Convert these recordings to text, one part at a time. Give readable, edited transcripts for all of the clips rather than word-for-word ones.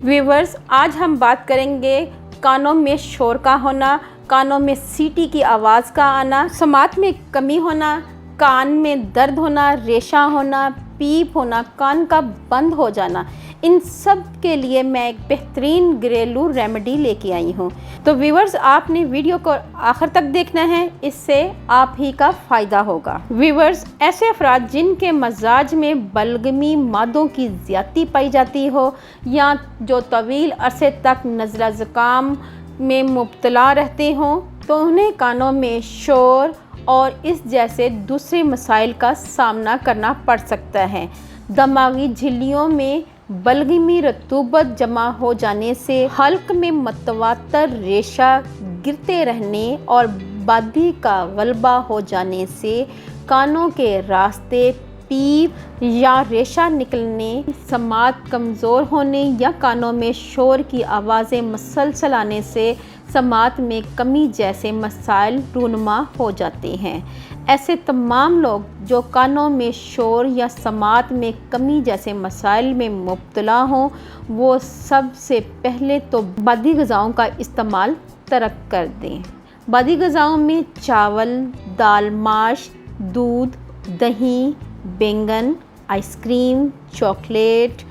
Viewers, आज हम बात करेंगे कानों में शोर का होना, कानों में सीटी की आवाज़ का आना, समात में कमी होना, कान में दर्द होना, रेशा होना, पीप होना, कान का बंद हो जाना। इन सब के लिए मैं एक बेहतरीन घरेलू रेमेडी लेके आई हूँ। तो व्यूवर्स, आपने वीडियो को आखिर तक देखना है, इससे आप ही का फ़ायदा होगा। व्यूवर्स, ऐसे अफराद जिनके मजाज में बलगमी मादों की ज़्यादती पाई जाती हो या जो तवील अरसे तक नज़ला ज़ुकाम में मुब्तला रहते हों, तो उन्हें कानों में शोर और इस जैसे दूसरे मसाइल का सामना करना पड़ सकता है। दिमागी झिल्लियों में बलगमी रतूबत जमा हो जाने से, हल्क में मतवातर रेशा गिरते रहने और बादी का गलबा हो जाने से, कानों के रास्ते पीप या रेशा निकलने, समात कमज़ोर होने या कानों में शोर की आवाज़ें मसलसल आने से समात में कमी जैसे मसाइल रूनुमा हो जाते हैं। ऐसे तमाम लोग जो कानों में शोर या समात में कमी जैसे मसाइल में मुब्तला हों, वो सबसे पहले तो बादी ग़िज़ाओं का इस्तेमाल तर्क कर दें। बादी ग़िज़ाओं में चावल, दाल, माश, दूध, दही, बैंगन, आइसक्रीम, चॉकलेट,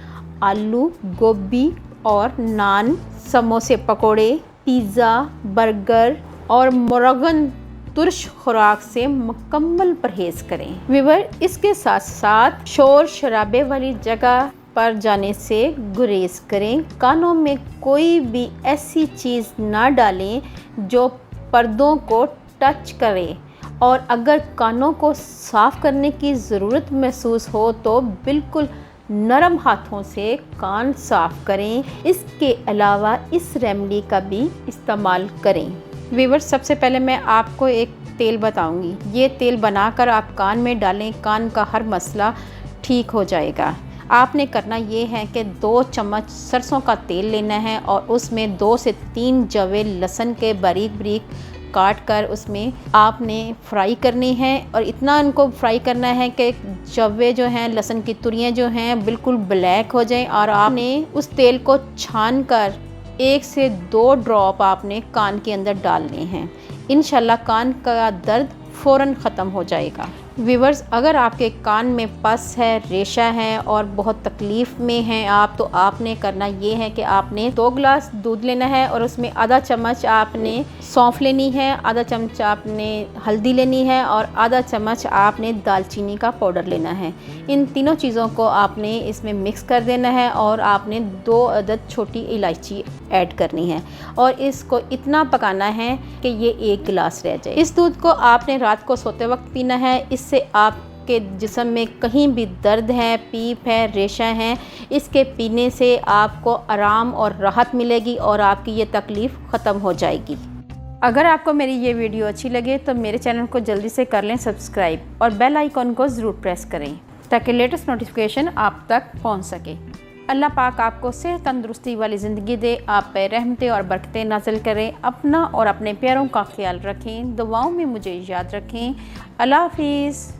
आलू, गोभी और नान, समोसे, पकोड़े, पिज़्ज़ा, बर्गर और मुर्गन तुर्श खुराक से मुकम्मल परहेज़ करें। व्यूअर, इसके साथ साथ शोर शराबे वाली जगह पर जाने से गुरेज करें। कानों में कोई भी ऐसी चीज़ ना डालें जो पर्दों को टच करे, और अगर कानों को साफ़ करने की ज़रूरत महसूस हो तो बिल्कुल नरम हाथों से कान साफ़ करें। इसके अलावा इस रेमेडी का भी इस्तेमाल करें। व्यूअर्स, सबसे पहले मैं आपको एक तेल बताऊंगी। ये तेल बनाकर आप कान में डालें, कान का हर मसला ठीक हो जाएगा। आपने करना ये है कि 2 चम्मच सरसों का तेल लेना है और उसमें 2 से 3 जवे लहसुन के बारीक बारीक काट कर उसमें आपने फ्राई करनी है, और इतना उनको फ्राई करना है कि जवे जो हैं, लहसुन की तुरियां जो हैं, बिल्कुल ब्लैक हो जाएं। और आपने उस तेल को छान कर 1 से 2 ड्रॉप आपने कान के अंदर डालने हैं। इंशाल्लाह कान का दर्द फ़ौरन ख़त्म हो जाएगा। व्यूअर्स, अगर आपके कान में पस है, रेशा है और बहुत तकलीफ़ में हैं आप, तो आपने करना ये है कि आपने 2 गिलास दूध लेना है और उसमें आधा चम्मच आपने सौंफ लेनी है, आधा चम्मच आपने हल्दी लेनी है और आधा चम्मच आपने दालचीनी का पाउडर लेना है। इन तीनों चीज़ों को आपने इसमें मिक्स कर देना है और आपने 2 अदद छोटी इलायची ऐड करनी है, और इसको इतना पकाना है कि ये 1 गिलास रह जाए। इस दूध को आपने रात को सोते वक्त पीना है। इससे आपके जिस्म में कहीं भी दर्द है, पीप है, रेशा है, इसके पीने से आपको आराम और राहत मिलेगी और आपकी ये तकलीफ़ ख़त्म हो जाएगी। अगर आपको मेरी ये वीडियो अच्छी लगे तो मेरे चैनल को जल्दी से कर लें सब्सक्राइब और बेल आइकॉन को ज़रूर प्रेस करें ताकि लेटेस्ट नोटिफिकेशन आप तक पहुँच सके। अल्लाह पाक आपको सेहत तंदुरुस्ती वाली ज़िंदगी दे, आप पे रहमतें और बरकतें नाज़िल करें। अपना और अपने प्यारों का ख्याल रखें, दुआओं में मुझे याद रखें। अल्लाह हाफ़िज़।